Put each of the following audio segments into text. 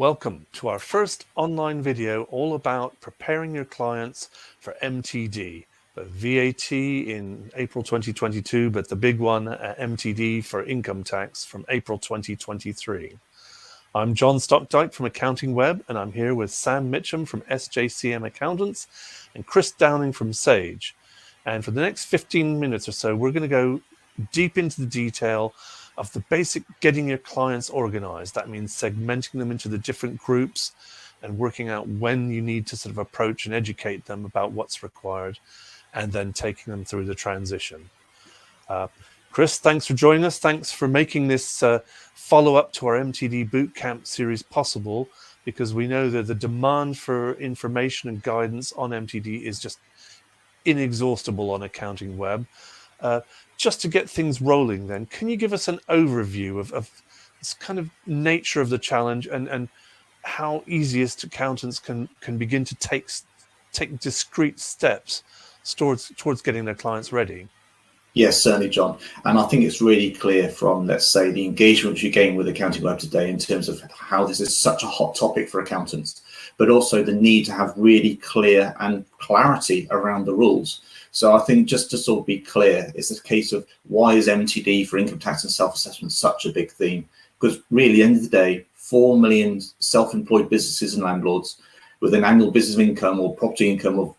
Welcome to our first online video all about preparing your clients for MTD, the VAT in April 2022, but the big one, MTD for income tax from April 2023. I'm John Stokdyk from AccountingWEB, and I'm here with Sam Mitcham from SJCM Accountants and Chris Downing from Sage. And for the next 15 minutes or so, we're going to go deep into the detail of the basic getting your clients organized. That means segmenting them into the different groups and working out when you need to sort of approach and educate them about what's required, and then taking them through the transition. Chris, thanks for joining us. Thanks for making this follow-up to our MTD Bootcamp series possible, because we know that the demand for information and guidance on MTD is just inexhaustible on AccountingWEB. Just to get things rolling then, can you give us an overview of this kind of nature of the challenge and how easiest accountants can begin to take discrete steps towards getting their clients ready? Yes, certainly, John. And I think it's really clear from, let's say, the engagement you gain with AccountingWEB today in terms of how this is such a hot topic for accountants, but also the need to have really clear and clarity around the rules. So I think just to sort of be clear, it's a case of why is MTD for income tax and self-assessment such a big theme? Because really, at the end of the day, 4 million self-employed businesses and landlords with an annual business income or property income of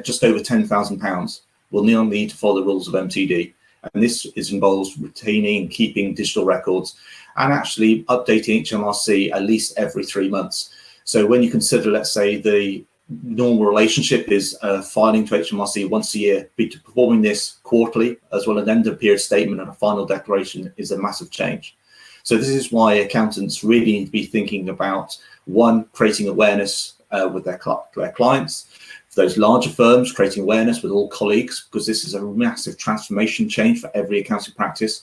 just over £10,000 will now need to follow the rules of MTD. And this involves retaining and keeping digital records and actually updating HMRC at least every 3 months. So when you consider, let's say, the normal relationship is filing to HMRC once a year, performing this quarterly, as well as an end of period statement and a final declaration, is a massive change. So this is why accountants really need to be thinking about, one, creating awareness with their clients. For those larger firms, creating awareness with all colleagues, because this is a massive transformation change for every accounting practice,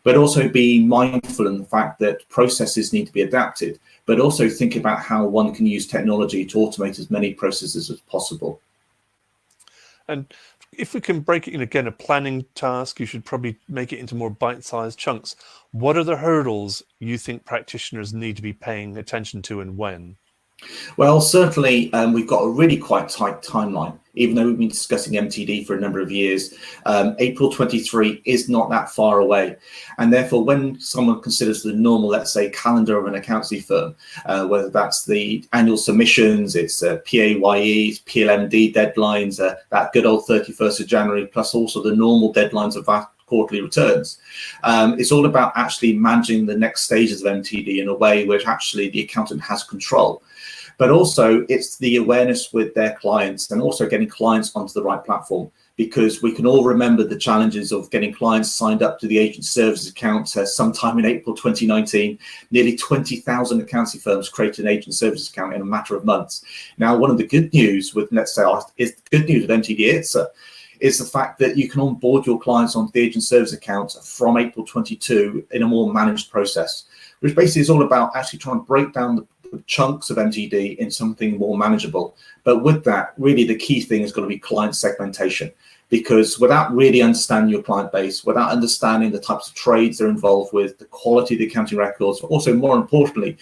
but also be mindful in the fact that processes need to be adapted, but also think about how one can use technology to automate as many processes as possible. And if we can break it in, again, a planning task, you should probably make it into more bite-sized chunks. What are the hurdles you think practitioners need to be paying attention to, and when? Well, certainly we've got a really quite tight timeline. Even though we've been discussing MTD for a number of years, April 23 is not that far away. And therefore, when someone considers the normal, let's say, calendar of an accountancy firm, whether that's the annual submissions, it's PAYEs, PLMD deadlines, that good old 31st of January, plus also the normal deadlines of that quarterly returns. It's all about actually managing the next stages of MTD in a way which actually the accountant has control. But also it's the awareness with their clients and also getting clients onto the right platform, because we can all remember the challenges of getting clients signed up to the agent services account sometime in April 2019. Nearly 20,000 accountancy firms created an agent services account in a matter of months. Now, one of the good news with, let's say, is the good news with MTD is the fact that you can onboard your clients onto the agent service account from April 22 in a more managed process, which basically is all about actually trying to break down the chunks of MTD in something more manageable. But with that, really the key thing is going to be client segmentation, because without really understanding your client base, without understanding the types of trades they're involved with, the quality of the accounting records, but also more importantly,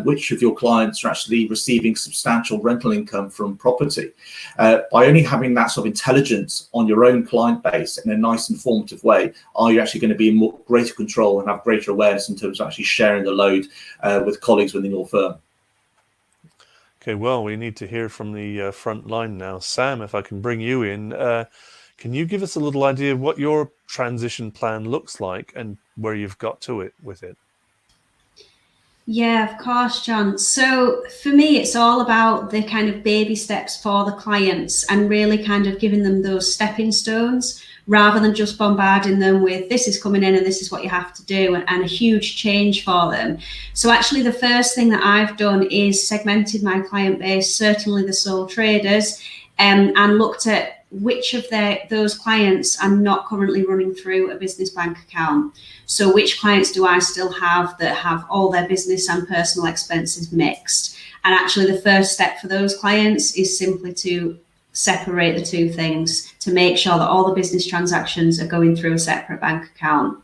which of your clients are actually receiving substantial rental income from property. By only having that sort of intelligence on your own client base in a nice informative way, are you actually going to be in greater control and have greater awareness in terms of actually sharing the load with colleagues within your firm. Okay, well, we need to hear from the front line now. Sam, if I can bring you in, can you give us a little idea of what your transition plan looks like and where you've got to it with it? Yeah, of course, John. So for me, it's all about the kind of baby steps for the clients and really kind of giving them those stepping stones rather than just bombarding them with this is coming in and this is what you have to do and a huge change for them. So actually the first thing that I've done is segmented my client base, certainly the sole traders, and looked at which of those clients are not currently running through a business bank account. So which clients do I still have that have all their business and personal expenses mixed? And actually the first step for those clients is simply to separate the two things, to make sure that all the business transactions are going through a separate bank account.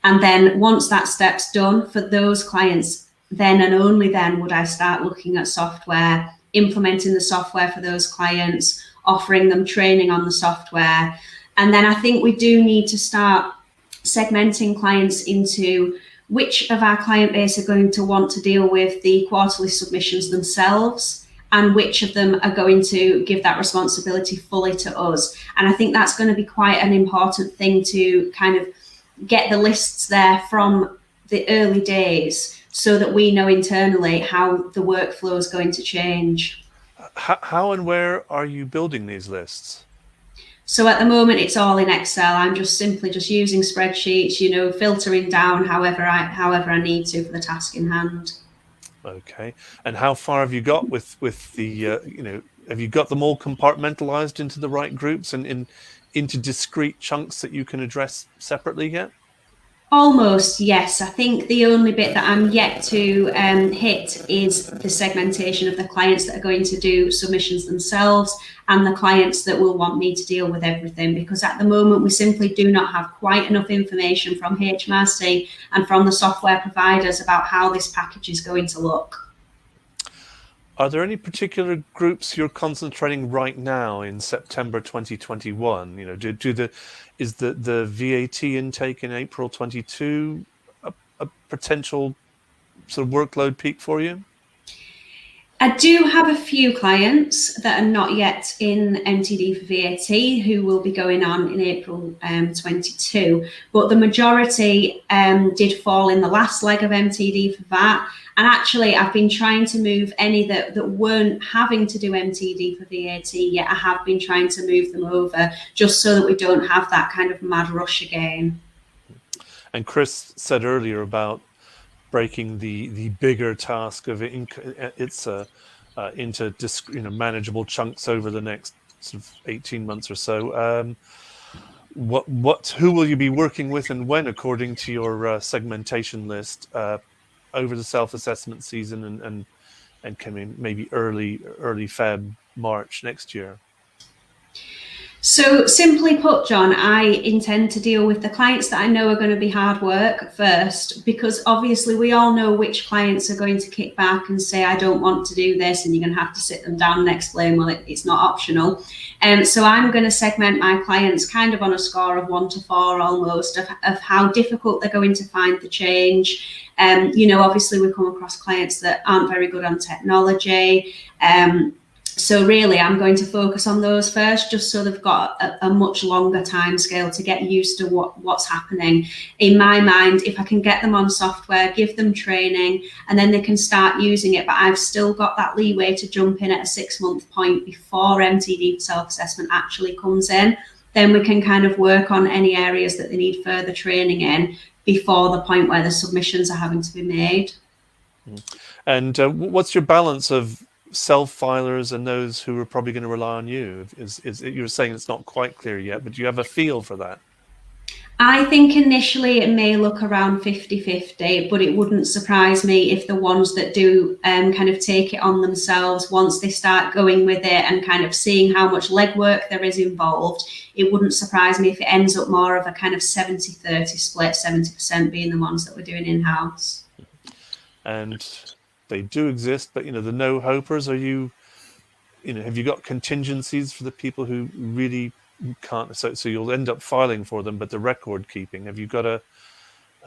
And then once that step's done, for those clients, then and only then would I start looking at software, implementing the software for those clients, offering them training on the software. And then I think we do need to start segmenting clients into which of our client base are going to want to deal with the quarterly submissions themselves, and which of them are going to give that responsibility fully to us. And I think that's going to be quite an important thing to kind of get the lists there from the early days, so that we know internally how the workflow is going to change. How and where are you building these lists? So at the moment, it's all in Excel. I'm just simply using spreadsheets, filtering down however I need to for the task in hand. Okay. And how far have you got with the, have you got them all compartmentalized into the right groups and into discrete chunks that you can address separately yet? Almost, yes. I think the only bit that I'm yet to hit is the segmentation of the clients that are going to do submissions themselves and the clients that will want me to deal with everything, because at the moment we simply do not have quite enough information from HMRC and from the software providers about how this package is going to look. Are there any particular groups you're concentrating right now in September 2021? Is the VAT intake in April 22 a potential sort of workload peak for you? I do have a few clients that are not yet in MTD for VAT who will be going on in April 22, but the majority did fall in the last leg of MTD for VAT. And actually, I've been trying to move any that weren't having to do MTD for VAT yet. I have been trying to move them over just so that we don't have that kind of mad rush again. And Chris said earlier about breaking the bigger task of it into manageable chunks over the next sort of 18 months or so. Who will you be working with and when, according to your segmentation list, over the self-assessment season and can maybe early Feb, March next year? So simply put, John, I intend to deal with the clients that I know are going to be hard work first, because obviously we all know which clients are going to kick back and say, I don't want to do this, and you're going to have to sit them down and explain, well, it's not optional. So I'm going to segment my clients kind of on a score of 1 to 4 almost of how difficult they're going to find the change. Obviously we come across clients that aren't very good on technology. So really, I'm going to focus on those first, just so they've got a much longer time scale to get used to what's happening. In my mind, if I can get them on software, give them training, and then they can start using it, but I've still got that leeway to jump in at a 6-month point before MTD self-assessment actually comes in, then we can kind of work on any areas that they need further training in before the point where the submissions are having to be made. And what's your balance of self-filers and those who are probably going to rely on you? You're saying it's not quite clear yet, but do you have a feel for that? I think initially it may look around 50-50, but it wouldn't surprise me if the ones that do kind of take it on themselves, once they start going with it and kind of seeing how much legwork there is involved, it wouldn't surprise me if it ends up more of a kind of 70-30 split, 70% being the ones that we're doing in-house. And they do exist, but the no-hopers, have you got contingencies for the people who really can't? So you'll end up filing for them, but the record keeping, have you got a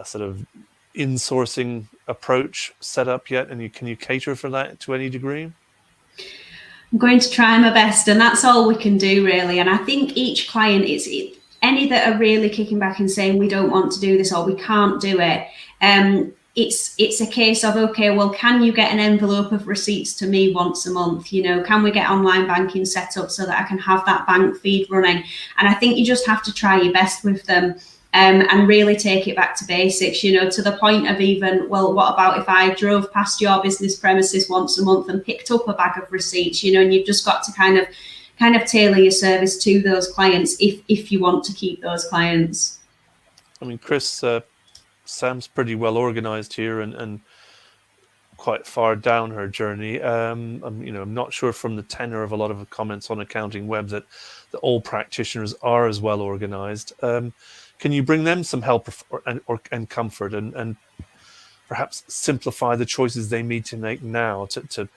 sort of insourcing approach set up yet? And can you cater for that to any degree? I'm going to try my best, and that's all we can do really. And I think each client, any that are really kicking back and saying we don't want to do this or we can't do it. It's a case of, okay, well, can you get an envelope of receipts to me once a month? Can we get online banking set up so that I can have that bank feed running? And I think you just have to try your best with them and really take it back to basics, to the point of even, well, what about if I drove past your business premises once a month and picked up a bag of receipts, and you've just got to kind of tailor your service to those clients if you want to keep those clients. I mean, Chris, Sam's pretty well organized here and quite far down her journey. I'm not sure from the tenor of a lot of the comments on AccountingWEB that all practitioners are as well organized. Can you bring them some help and comfort and perhaps simplify the choices they need to make now to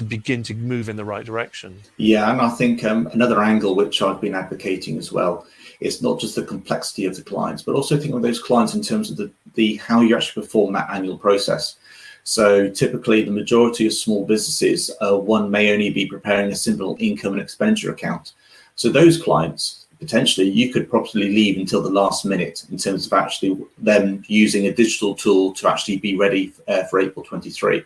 begin to move in the right direction? Yeah, and I think another angle which I've been advocating as well is not just the complexity of the clients, but also thinking of those clients in terms of the how you actually perform that annual process. So typically the majority of small businesses, one may only be preparing a simple income and expenditure account. So those clients, potentially you could probably leave until the last minute in terms of actually them using a digital tool to actually be ready for April 23.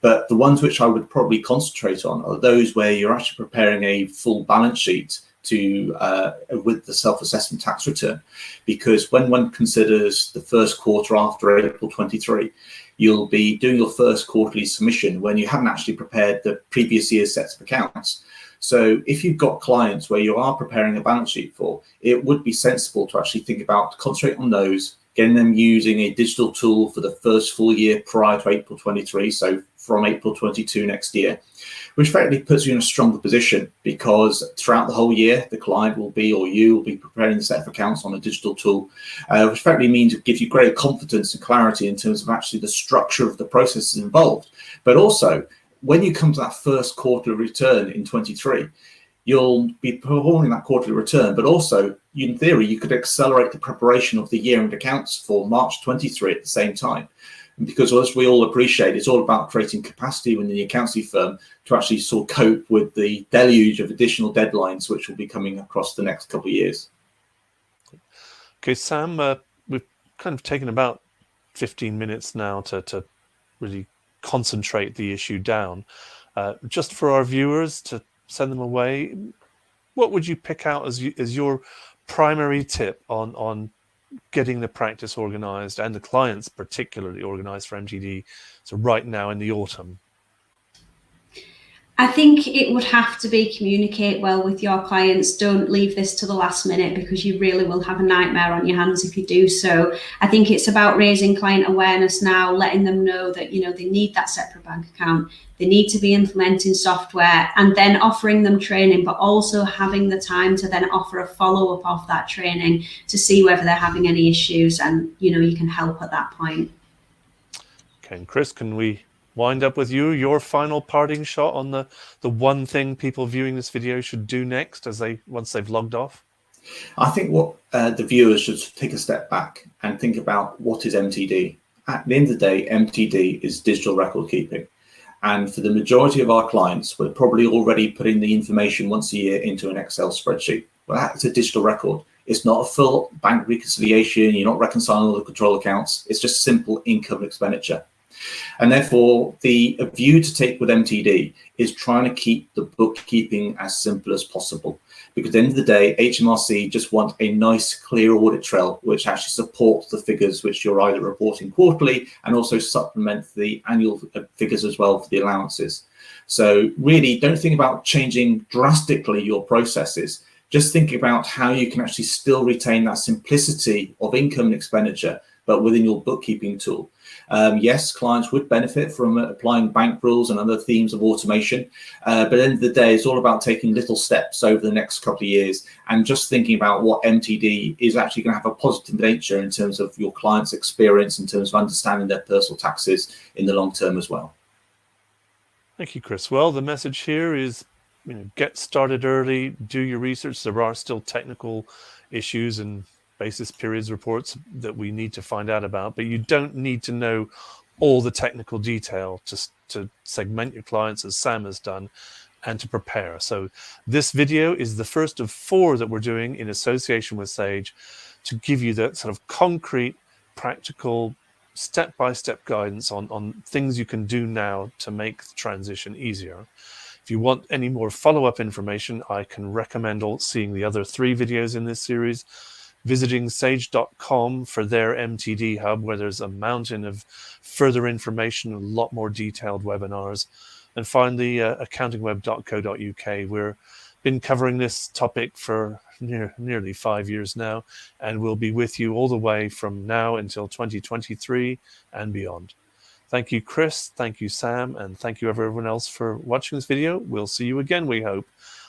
But the ones which I would probably concentrate on are those where you're actually preparing a full balance sheet to with the self-assessment tax return, because when one considers the first quarter after April 23, you'll be doing your first quarterly submission when you haven't actually prepared the previous year's sets of accounts. So if you've got clients where you are preparing a balance sheet for, it would be sensible to actually think about concentrate on those, getting them using a digital tool for the first full year prior to April 23, so from April 22 next year, which effectively puts you in a stronger position, because throughout the whole year, the client will be, or you will be preparing a set of accounts on a digital tool, which effectively means it gives you great confidence and clarity in terms of actually the structure of the processes involved. But also, when you come to that first quarterly return in 23, you'll be performing that quarterly return, but also, in theory, you could accelerate the preparation of the year-end accounts for March 23 at the same time. Because as we all appreciate, it's all about creating capacity within the accountancy firm to actually sort of cope with the deluge of additional deadlines which will be coming across the next couple of years. Okay, Sam, we've kind of taken about 15 minutes now to really concentrate the issue down. Just for our viewers, to send them away, what would you pick out as your primary tip on getting the practice organized, and the clients particularly organized for MTD, so right now in the autumn? I think it would have to be communicate well with your clients. Don't leave this to the last minute, because you really will have a nightmare on your hands if you do so. I think it's about raising client awareness now, letting them know that, you know, they need that separate bank account, they need to be implementing software, and then offering them training, but also having the time to then offer a follow-up of that training to see whether they're having any issues, and, you know, you can help at that point. Okay, and Chris, can we wind up with your final parting shot on the one thing people viewing this video should do next once they've logged off? I think what the viewers should take a step back and think about what is MTD. At the end of the day, MTD is digital record keeping. And for the majority of our clients, we're probably already putting the information once a year into an Excel spreadsheet. Well, that's a digital record. It's not a full bank reconciliation. You're not reconciling all the control accounts. It's just simple income and expenditure. And therefore, the view to take with MTD is trying to keep the bookkeeping as simple as possible. Because at the end of the day, HMRC just want a nice, clear audit trail, which actually supports the figures which you're either reporting quarterly, and also supplement the annual figures as well for the allowances. So really, don't think about changing drastically your processes. Just think about how you can actually still retain that simplicity of income and expenditure, but within your bookkeeping tool. Yes, clients would benefit from applying bank rules and other themes of automation, but at the end of the day, it's all about taking little steps over the next couple of years and just thinking about what MTD is actually going to have a positive nature in terms of your client's experience, in terms of understanding their personal taxes in the long term as well. Thank you, Chris. Well, the message here is, get started early, do your research. There are still technical issues and basis periods reports that we need to find out about, but you don't need to know all the technical detail to segment your clients, as Sam has done, and to prepare. So this video is the first of 4 that we're doing in association with Sage to give you that sort of concrete, practical, step-by-step guidance on things you can do now to make the transition easier. If you want any more follow-up information, I can recommend seeing the other 3 videos in this series, visiting sage.com for their MTD hub, where there's a mountain of further information, a lot more detailed webinars, and finally accountingweb.co.uk. We've been covering this topic for nearly 5 years now, and we'll be with you all the way from now until 2023 and beyond. Thank you, Chris. Thank you, Sam. And thank you, everyone else, for watching this video. We'll see you again, we hope,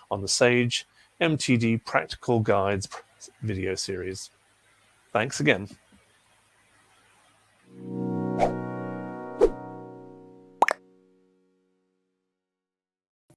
on the Sage MTD Practical Guides video series. Thanks again.